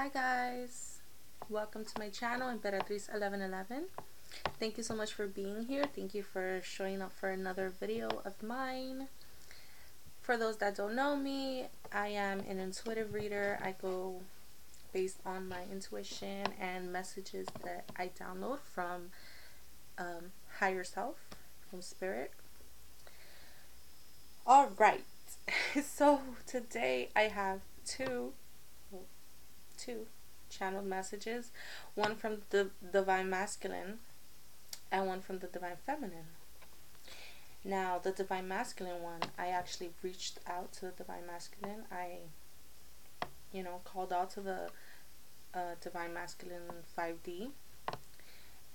Hi guys, welcome to my channel, Emperatriz1111. Thank you so much for being here. Thank you for showing up for another video of mine. For those that don't know me, I am an intuitive reader. I go based on my intuition and messages that I download from higher self, from spirit. Alright, so today I have two channeled messages, one from the Divine Masculine and one from the Divine Feminine. Now, the Divine Masculine one, I actually reached out to the Divine Masculine. I, called out to the Divine Masculine 5D,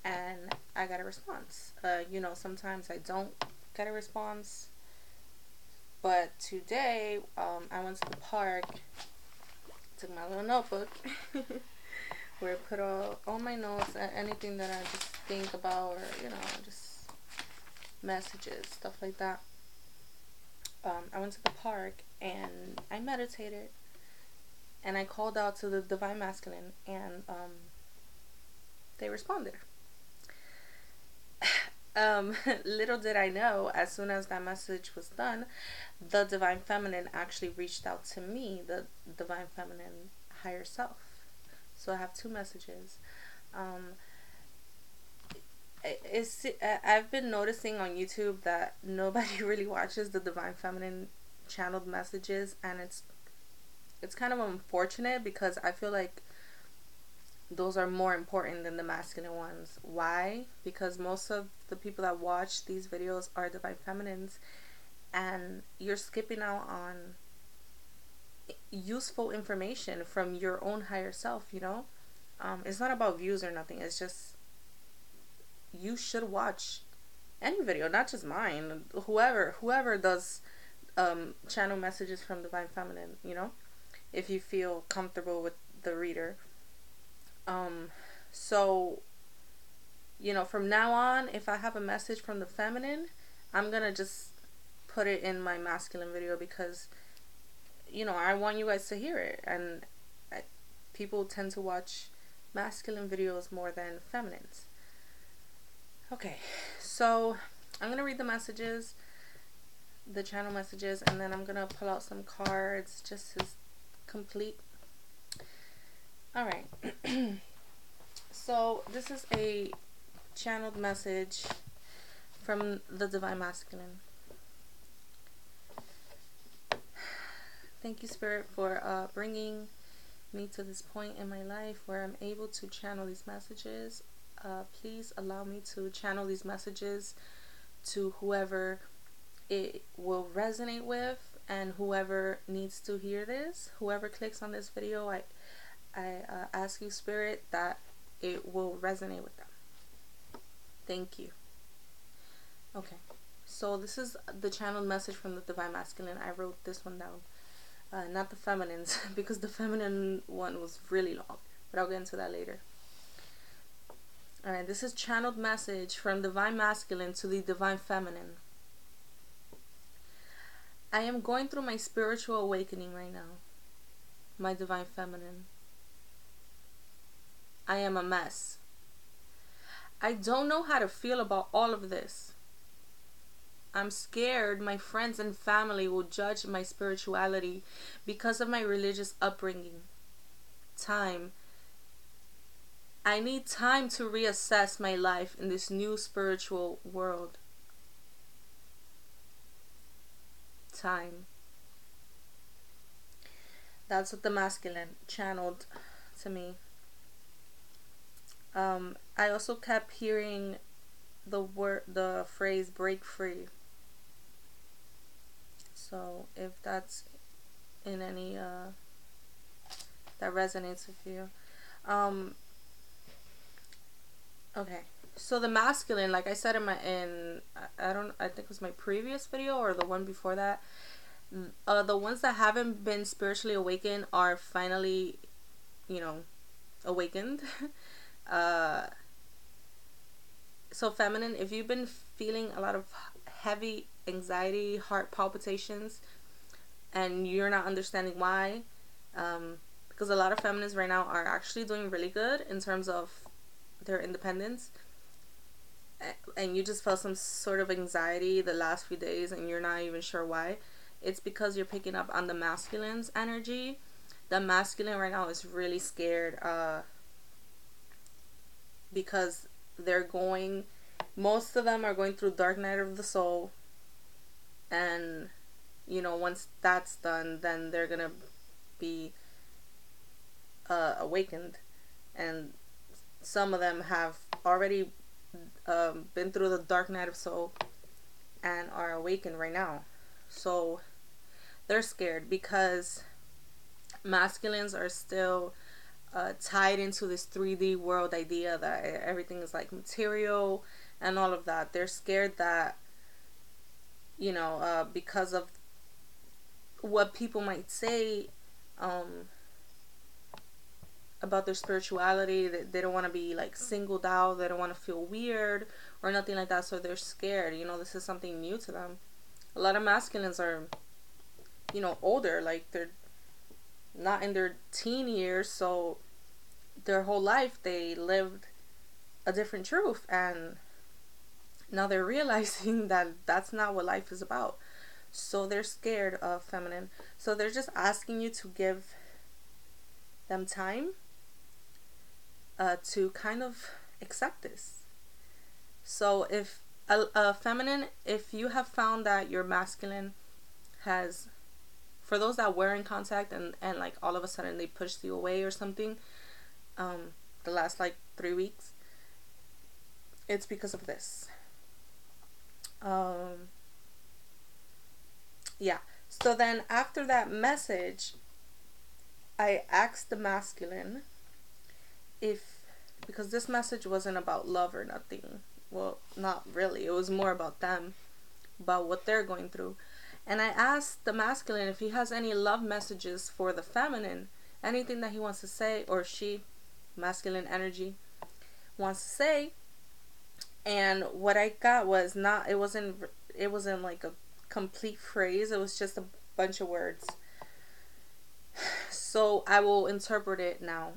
and I got a response. Sometimes I don't get a response, but today I went to the park, took my little notebook where I put all my notes and anything that I just think about, or just messages, stuff like that. I went to the park and I meditated and I called out to the Divine Masculine, and they responded. Little did I know, as soon as that message was done, the Divine Feminine actually reached out to me, the Divine Feminine higher self. So I have two messages. I've been noticing on YouTube that nobody really watches the Divine Feminine channeled messages, and it's kind of unfortunate because I feel like those are more important than the masculine ones. Why? Because most of the people that watch these videos are Divine Feminines, and you're skipping out on useful information from your own higher self. It's not about views or nothing. It's just, you should watch any video, not just mine. Whoever does channel messages from Divine Feminine, if you feel comfortable with the reader. So from now on, if I have a message from the feminine, I'm gonna just put it in my masculine video because I want you guys to hear it, and people tend to watch masculine videos more than feminines. Okay, so I'm gonna read the messages, the channel messages, and then I'm gonna pull out some cards just to complete. Alright. So this is a channeled message from the Divine Masculine. Thank you, Spirit, for bringing me to this point in my life where I'm able to channel these messages. Please allow me to channel these messages to whoever it will resonate with, and whoever needs to hear this, whoever clicks on this video, I ask you, Spirit, that it will resonate with them. Thank you. Okay, so this is the channeled message from the Divine Masculine. I wrote this one down, not the feminines, because the feminine one was really long, but I'll get into that later. Alright, this is channeled message from Divine Masculine to the Divine Feminine. I am going through my spiritual awakening right now, my Divine Feminine. I am a mess. I don't know how to feel about all of this. I'm scared my friends and family will judge my spirituality because of my religious upbringing. Time. I need time to reassess my life in this new spiritual world. Time. That's what the masculine channeled to me. I also kept hearing the phrase break free. So if that's in any that resonates with you. Okay, so the masculine, like I said I think it was my previous video or the one before that, the ones that haven't been spiritually awakened are finally awakened. So feminine, if you've been feeling a lot of heavy anxiety, heart palpitations, and you're not understanding why, because a lot of feminines right now are actually doing really good in terms of their independence, and you just felt some sort of anxiety the last few days and you're not even sure why, it's because you're picking up on the masculine's energy. The masculine right now is really scared, because most of them are going through dark night of the soul, and once that's done, then they're gonna be awakened, and some of them have already been through the dark night of soul and are awakened right now. So they're scared because masculines are still tied into this 3D world idea that everything is like material and all of that. They're scared that, because of what people might say about their spirituality, that they don't want to be like singled out, they don't want to feel weird or nothing like that, so they're scared. This is something new to them. A lot of masculines are older, like they're not in their teen years, so their whole life they lived a different truth, and now they're realizing that that's not what life is about. So they're scared of feminine, so they're just asking you to give them time to kind of accept this. So if a feminine, if you have found that your masculine has, for those that were in contact and like all of a sudden they pushed you away or something, the last like 3 weeks, it's because of this. Yeah. So then after that message, I asked the masculine because this message wasn't about love or nothing. Well, not really. It was more about them, about what they're going through. And I asked the masculine if he has any love messages for the feminine, anything that he wants to say, or she, masculine energy, wants to say. And what I got was it wasn't like a complete phrase. It was just a bunch of words. So I will interpret it now.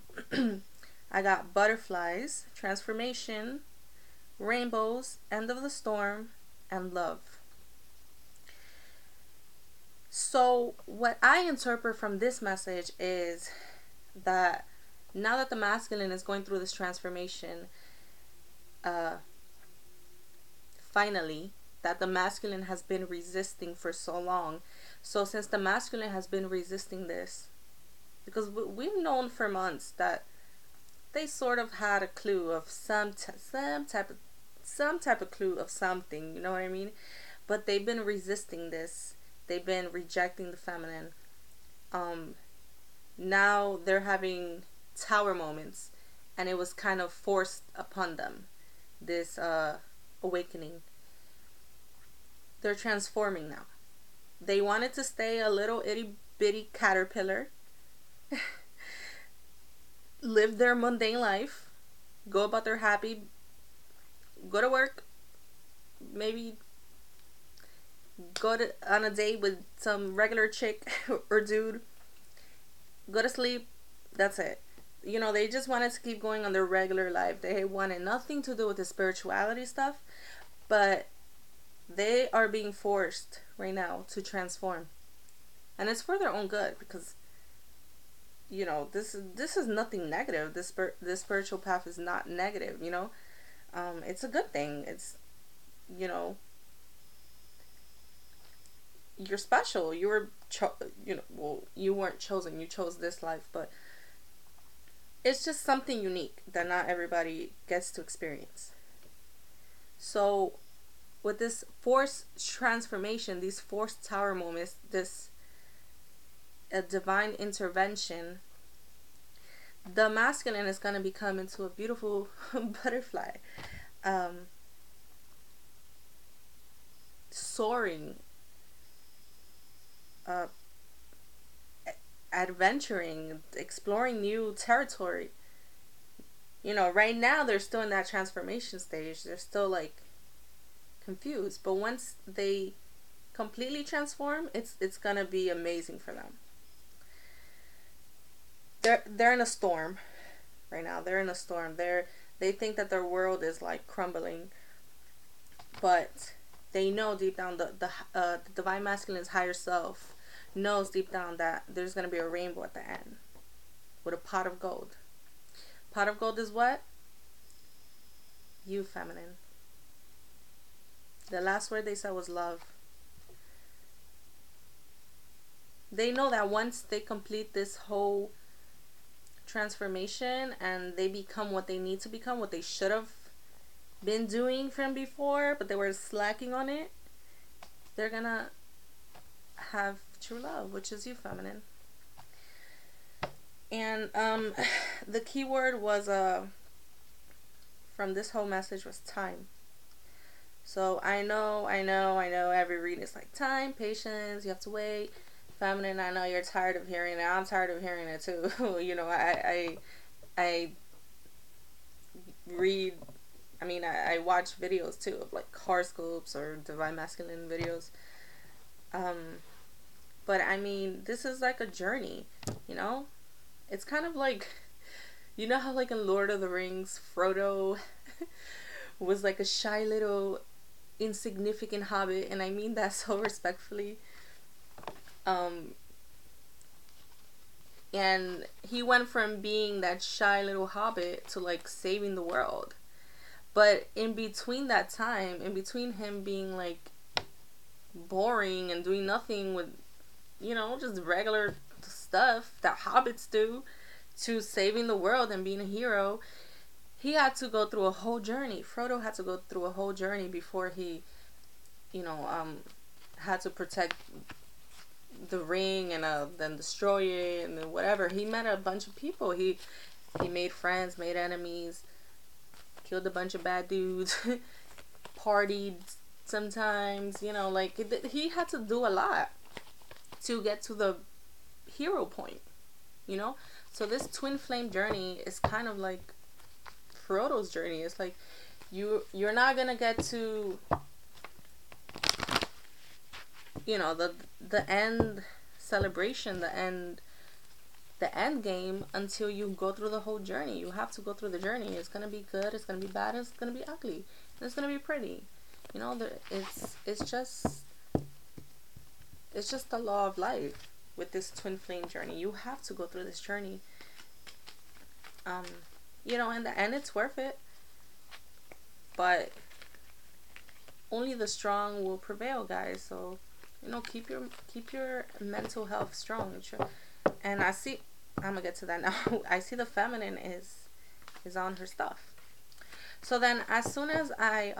I got butterflies, transformation, rainbows, end of the storm, and love. So what I interpret from this message is that now that the masculine is going through this transformation, finally, that the masculine has been resisting for so long. So since the masculine has been resisting this, because we've known for months that they sort of had a clue of some type of clue of something, you know what I mean? But they've been resisting this. They've been rejecting the feminine. Now they're having tower moments, and it was kind of forced upon them, this awakening. They're transforming now. They wanted to stay a little itty bitty caterpillar, live their mundane life, go about their happy, go to work, maybe go on a date with some regular chick or dude, go to sleep, that's it. They just wanted to keep going on their regular life. They wanted nothing to do with the spirituality stuff, but they are being forced right now to transform. And it's for their own good, because this is nothing negative. This spiritual path is not negative, it's a good thing. It's you're special. You were you weren't chosen. You chose this life, but it's just something unique that not everybody gets to experience. So with this forced transformation, these forced tower moments, this divine intervention, the masculine is going to become into a beautiful butterfly, soaring, adventuring, exploring new territory. Right now they're still in that transformation stage. They're still like confused, but once they completely transform, it's gonna be amazing for them. they're in a storm right now. They're in a storm. They think that their world is like crumbling, but they know deep down the divine masculine's higher self knows deep down that there's gonna be a rainbow at the end with a pot of gold. Pot of gold is what? You, feminine. The last word they said was love. They know that once they complete this whole transformation and they become what they need to become, what they should have been doing from before, but they were slacking on it, they're gonna have true love, which is you, feminine. And the key word was from this whole message was time. So I know every reading is like time, patience, you have to wait. Feminine, I know you're tired of hearing it. I'm tired of hearing it too. You know, I read, I watch videos too of like horoscopes or divine masculine videos. But I mean, this is like a journey, you know? It's kind of like, you know how like in Lord of the Rings, Frodo was like a shy little insignificant hobbit, and I mean that so respectfully. And he went from being that shy little hobbit to like saving the world. But in between that time, in between him being like boring and doing nothing with, you know, just regular stuff that hobbits do, to saving the world and being a hero, he had to go through a whole journey. Frodo had to go through a whole journey before he, you know, had to protect the ring and then destroy it and then whatever. He met a bunch of people. He made friends, made enemies, killed a bunch of bad dudes, partied sometimes, you know, like he had to do a lot to get to the hero point, you know. So this twin flame journey is kind of like Frodo's journey. It's like you're not gonna get to, you know, the end celebration, the end game until you go through the whole journey. You have to go through the journey. It's gonna be good, it's gonna be bad, it's gonna be ugly, and it's gonna be pretty, you know. It's just the law of life with this twin flame journey. You have to go through this journey. You know, in the end it's worth it, but only the strong will prevail, guys. So, you know, keep your mental health strong. And I'm gonna get to that now. I see the feminine is on her stuff. So then as soon as I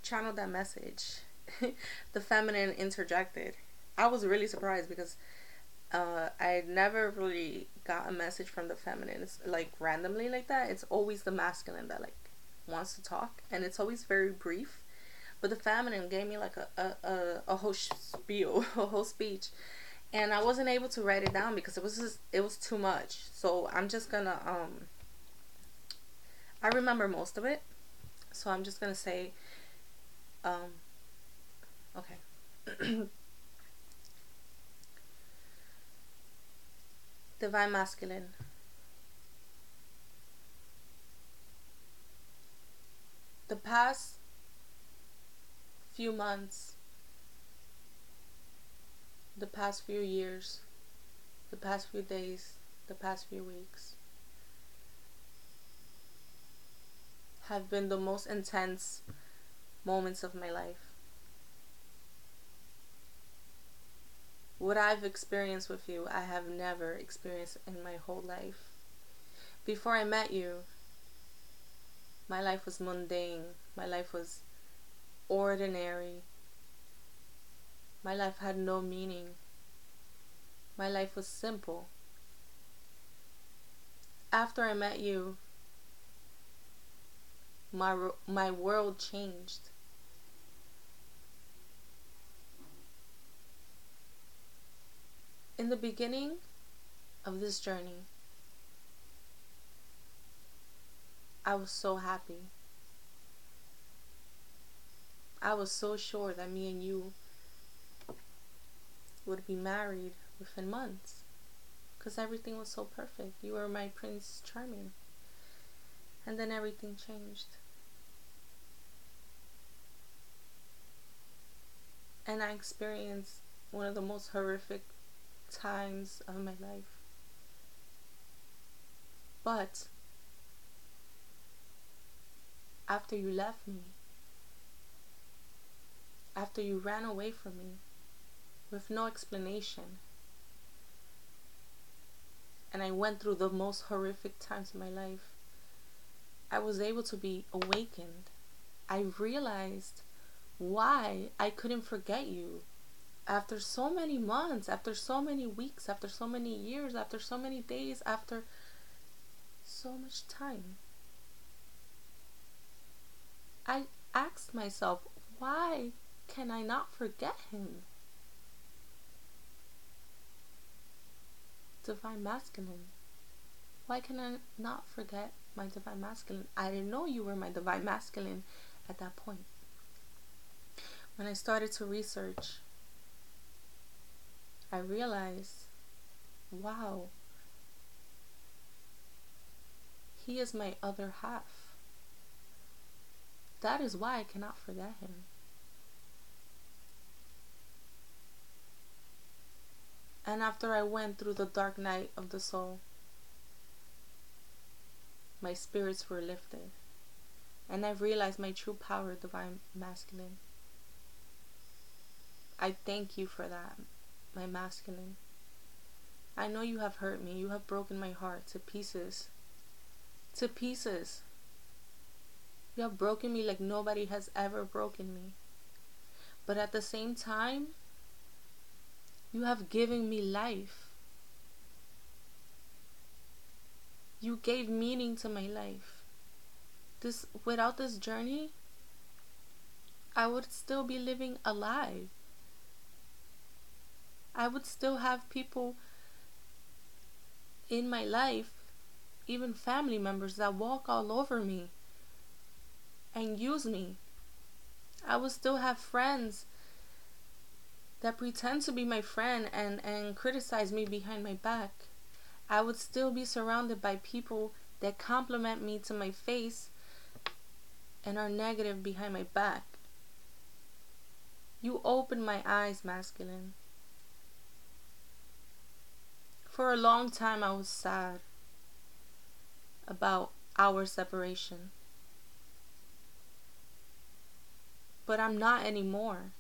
channeled that message, the feminine interjected. I was really surprised because I never really got a message from the feminine. It's like randomly like that. It's always the masculine that like wants to talk, and it's always very brief. But the feminine gave me like a whole spiel, a whole speech, and I wasn't able to write it down because it was too much. So I'm just gonna I remember most of it, so I'm just gonna say okay. Divine masculine. The past few months, the past few years, the past few days, the past few weeks have been the most intense moments of my life. What I've experienced with you, I have never experienced in my whole life. Before I met you, my life was mundane. My life was ordinary. My life had no meaning. My life was simple. After I met you, my world changed. In the beginning of this journey, I was so happy. I was so sure that me and you would be married within months. because everything was so perfect. You were my Prince Charming. And then everything changed. And I experienced one of the most horrific times of my life. But after you left me, after you ran away from me with no explanation, and I went through the most horrific times of my life, I was able to be awakened. I realized why I couldn't forget you. After so many months, after so many weeks, after so many years, after so many days, after so much time, I asked myself, why can I not forget him? Divine Masculine. Why can I not forget my Divine Masculine? I didn't know you were my Divine Masculine at that point. When I started to research, I realized, wow, he is my other half. That is why I cannot forget him. And after I went through the dark night of the soul, my spirits were lifted. And I realized my true power, Divine Masculine. I thank you for that, my masculine. I know you have hurt me. You have broken my heart to pieces. To pieces. You have broken me like nobody has ever broken me. But at the same time, you have given me life. You gave meaning to my life. Without this journey, I would still be living a lie. I would still have people in my life, even family members, that walk all over me and use me. I would still have friends that pretend to be my friend and criticize me behind my back. I would still be surrounded by people that compliment me to my face and are negative behind my back. You opened my eyes, masculine. For a long time I was sad about our separation. But I'm not anymore.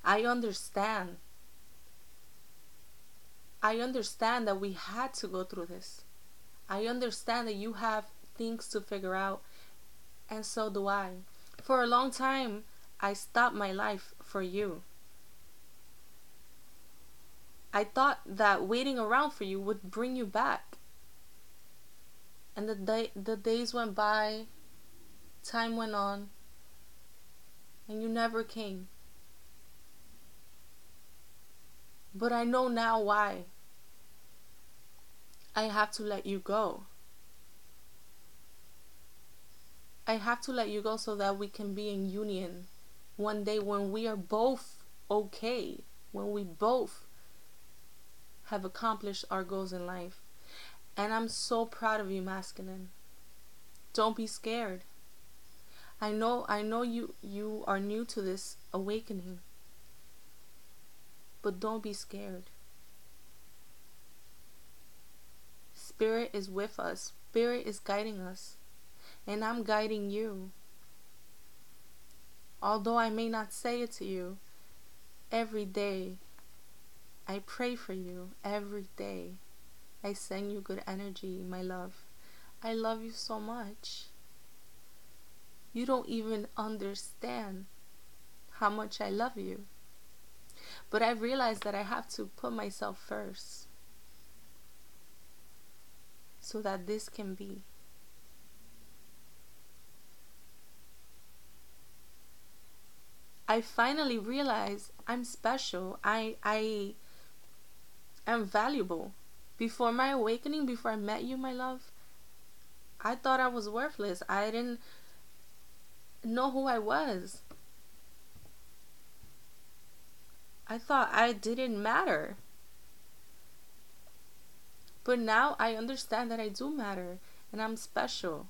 I understand. I understand that we had to go through this. I understand that you have things to figure out, and so do I. For a long time, I stopped my life for you. I thought that waiting around for you would bring you back. And the days went by, time went on, and you never came. But I know now why. I have to let you go. I have to let you go so that we can be in union one day when we are both okay, when we both have accomplished our goals in life. And I'm so proud of you, masculine. Don't be scared. I know you are new to this awakening. But don't be scared. Spirit is with us. Spirit is guiding us. And I'm guiding you. Although I may not say it to you, every day I pray for you. Every day I send you good energy, my love. I love you so much. You don't even understand how much I love you. But I realized that I have to put myself first so that this can be. I finally realized I'm special. I am valuable. Before my awakening, before I met you, my love, I thought I was worthless. I didn't know who I was. I thought I didn't matter. But now I understand that I do matter and I'm special.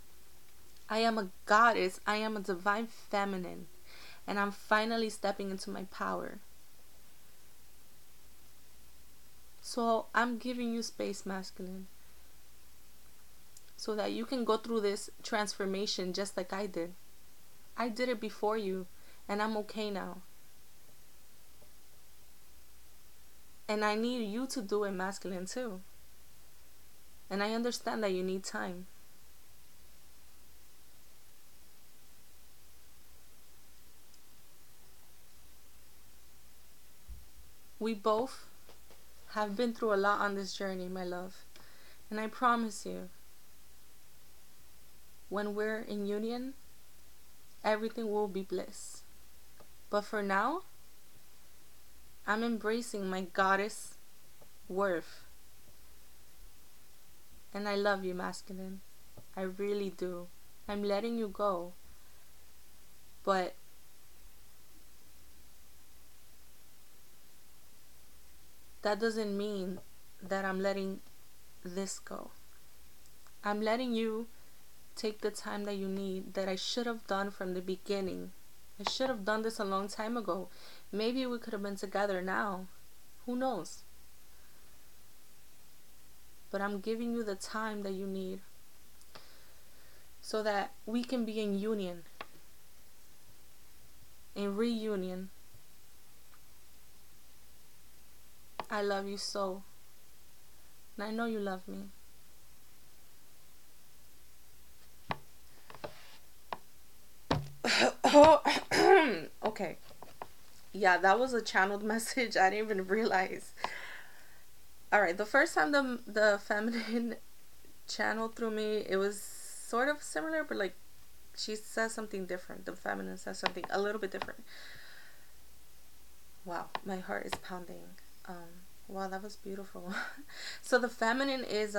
I am a goddess. I am a divine feminine. And I'm finally stepping into my power. So I'm giving you space, masculine, so that you can go through this transformation just like I did. I did it before you, and I'm okay now. And I need you to do it, masculine, too. And I understand that you need time. We both have been through a lot on this journey, my love. And I promise you, when we're in union, everything will be bliss. But for now, I'm embracing my goddess worth. And I love you, masculine. I really do. I'm letting you go. But that doesn't mean that I'm letting this go. I'm letting you take the time that you need, that I should have done from the beginning. I should have done this a long time ago. Maybe we could have been together now. Who knows? But I'm giving you the time that you need so that we can be in union, in reunion. I love you so. And I know you love me. Okay. Yeah, that was a channeled message. I didn't even realize. Alright, the first time the feminine channeled through me, it was sort of similar, but like she says something different. The feminine says something a little bit different. Wow, my heart is pounding. Wow, that was beautiful. So the feminine is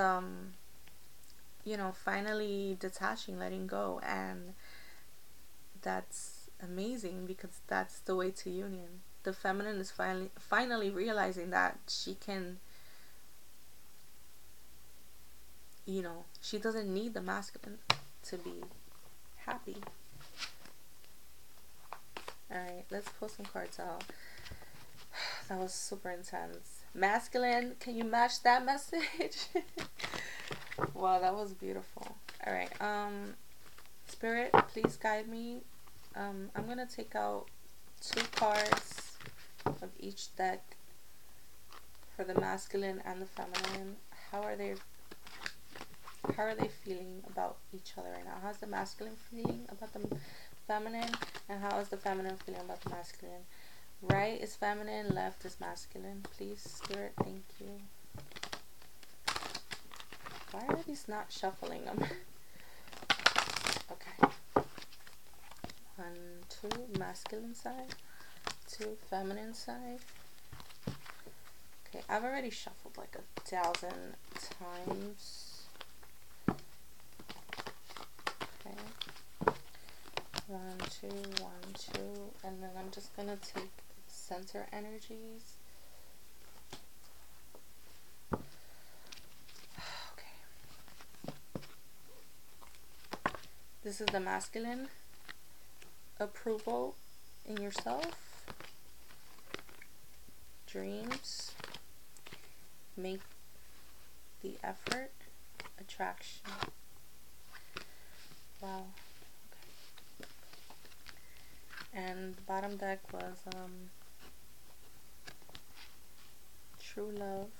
you know, finally detaching, letting go, and that's amazing because that's the way to union. The feminine is finally realizing that she can, you know, she doesn't need the masculine to be happy. Alright, let's pull some cards out. That was super intense. Masculine, can you match that message? Wow, that was beautiful. Alright, Spirit, please guide me. I'm gonna take out 2 cards of each deck for the masculine and the feminine. How are they feeling about each other right now? How's the masculine feeling about the feminine, and how is the feminine feeling about the masculine? Right is feminine, left is masculine. Please, Spirit, thank you. Why are these not shuffling them? Okay. 1, 2, masculine side. 2, feminine side. Okay, I've already shuffled like 1,000 times. Okay. 1, 2, 1, 2, and then I'm just gonna take center energies. Okay. This is the masculine. Approval in yourself. Dreams. Make the effort. Attraction. Wow. Okay. And the bottom deck was true love.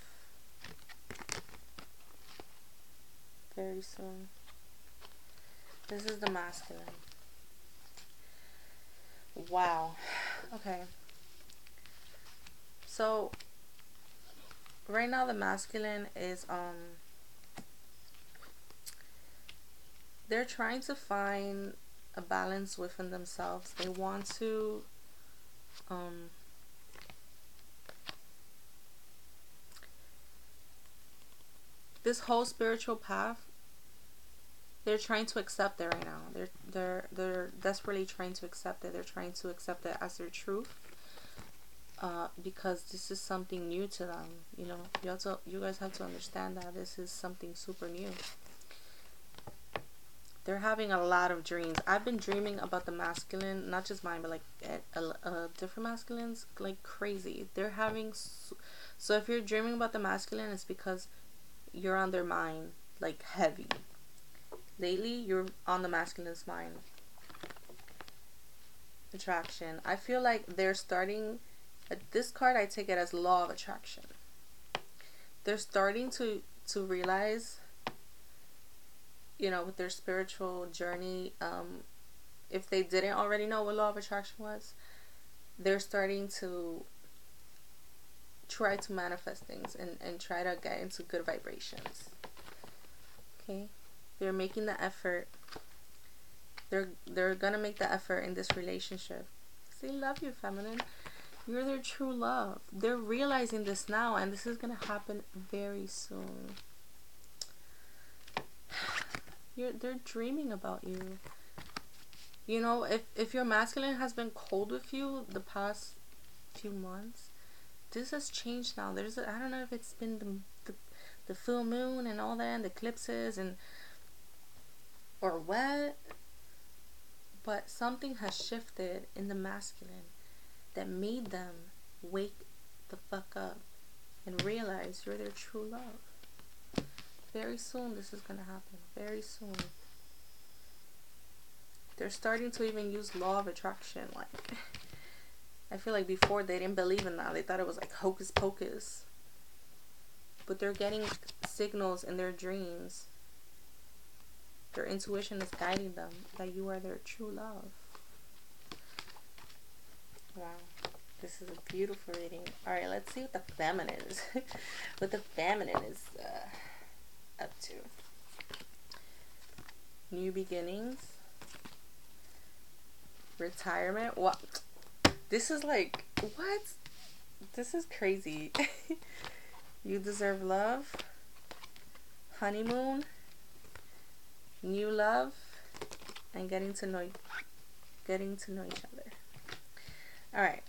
Very soon. This is the masculine. Wow. Okay. So right now the masculine is they're trying to find a balance within themselves. They want to this whole spiritual path, they're trying to accept it right now. They're desperately trying to accept it. They're trying to accept it as their truth. because this is something new to them. You know, you guys have to understand that this is something super new. They're having a lot of dreams. I've been dreaming about the masculine, not just mine, but like different masculines, like crazy. They're having so if you're dreaming about the masculine, it's because you're on their mind, like heavy. Lately, you're on the masculine's mind. Attraction. I feel like they're starting. This card, I take it as law of attraction. They're starting to realize, you know, with their spiritual journey, if they didn't already know what law of attraction was, they're starting to try to manifest things and try to get into good vibrations. Okay, they're making the effort. They're gonna make the effort in this relationship. They love you, feminine. You're their true love. They're realizing this now, and this is gonna happen very soon. They're dreaming about you. You know, if your masculine has been cold with you the past few months, this has changed now. I don't know if it's been the full moon and all that, and the eclipses or what, but something has shifted in the masculine that made them wake the fuck up and realize you're their true love. Very soon this is gonna happen. Very soon. They're starting to even use law of attraction. Like, I feel like before they didn't believe in that. They thought it was like hocus pocus. But they're getting signals in their dreams. Their intuition is guiding them that you are their true love. Wow. This is a beautiful reading. Alright, let's see what the feminine is. What the feminine is up to. New beginnings. Retirement. What? This is like, what? This is crazy. You deserve love. Honeymoon. New love. And getting to know each other. Alright.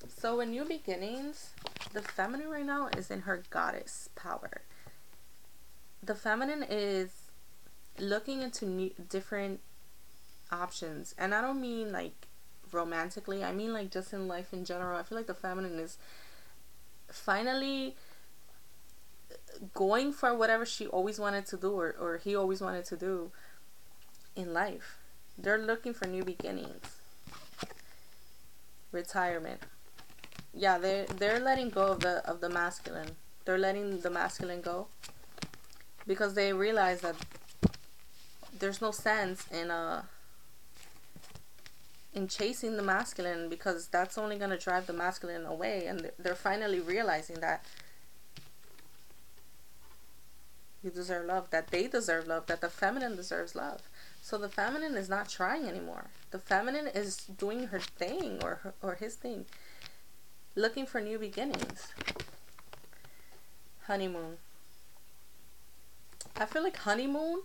So in new beginnings, the feminine right now is in her goddess power. The feminine is looking into different options. And I don't mean like romantically. I mean like just in life in general. I feel like the feminine is finally going for whatever she always wanted to do or he always wanted to do in life. They're looking for new beginnings. Retirement. Yeah, they're letting go of the masculine. They're letting the masculine go because they realize that there's no sense in chasing the masculine, because that's only going to drive the masculine away. And they're finally realizing that you deserve love, that they deserve love, that the feminine deserves love. So the feminine is not trying anymore. The feminine is doing her thing or his thing, looking for new beginnings. Honeymoon. I feel like honeymoon,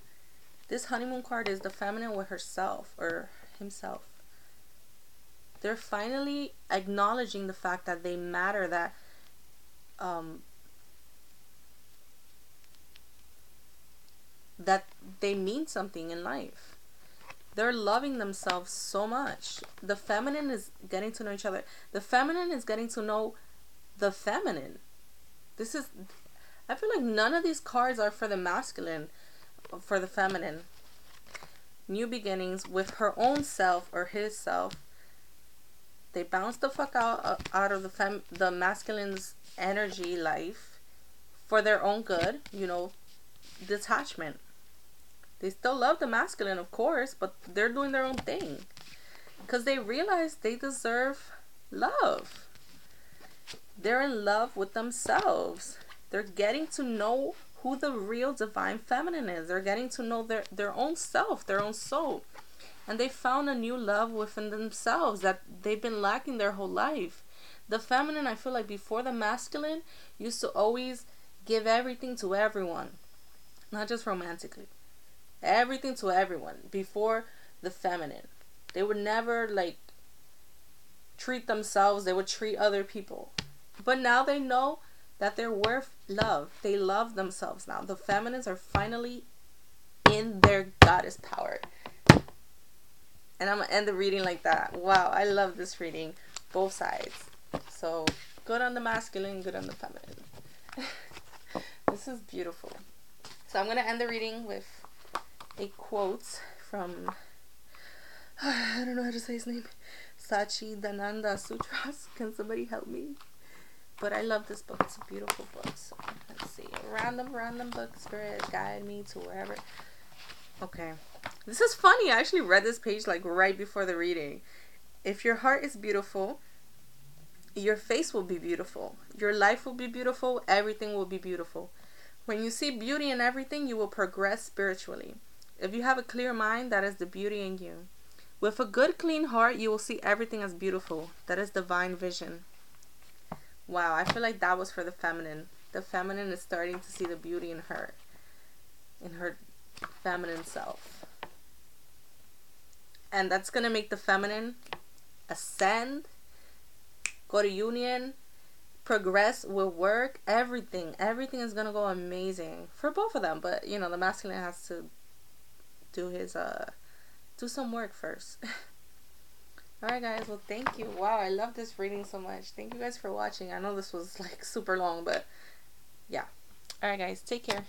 this honeymoon card is the feminine with herself or himself. They're finally acknowledging the fact that they matter, that that they mean something in life. They're loving themselves so much. The feminine is getting to know each other. The feminine is getting to know the feminine. I feel like none of these cards are for the masculine, for the feminine. New beginnings with her own self or his self. They bounce the fuck out of the masculine's energy life for their own good. You know, detachment. They still love the masculine, of course, but they're doing their own thing because they realize they deserve love. They're in love with themselves. They're getting to know who the real divine feminine is. They're getting to know their own self, their own soul. And they found a new love within themselves that they've been lacking their whole life. The feminine, I feel like before the masculine, used to always give everything to everyone. Not just romantically. Everything to everyone before the feminine. They would never like treat themselves. They would treat other people. But now they know that they're worth love. They love themselves now. The feminines are finally in their goddess power. And I'm going to end the reading like that. Wow, I love this reading. Both sides. So, good on the masculine, good on the feminine. This is beautiful. So, I'm going to end the reading with a quote from, I don't know how to say his name, Satchidananda Sutras. Can somebody help me? But I love this book. It's a beautiful book. So, let's see. Random book, spirit, guide me to wherever. Okay. This is funny. I actually read this page like right before the reading. If your heart is beautiful, your face will be beautiful. Your life will be beautiful. Everything will be beautiful. When you see beauty in everything, you will progress spiritually. If you have a clear mind, that is the beauty in you. With a good, clean heart, you will see everything as beautiful. That is divine vision. Wow, I feel like that was for the feminine. The feminine is starting to see the beauty in her feminine self. And that's going to make the feminine ascend, go to union, progress with work, everything. Everything is going to go amazing for both of them. But, you know, the masculine has to do some work first. Alright guys, well thank you. Wow, I love this reading so much. Thank you guys for watching. I know this was like super long, but yeah. Alright guys, take care.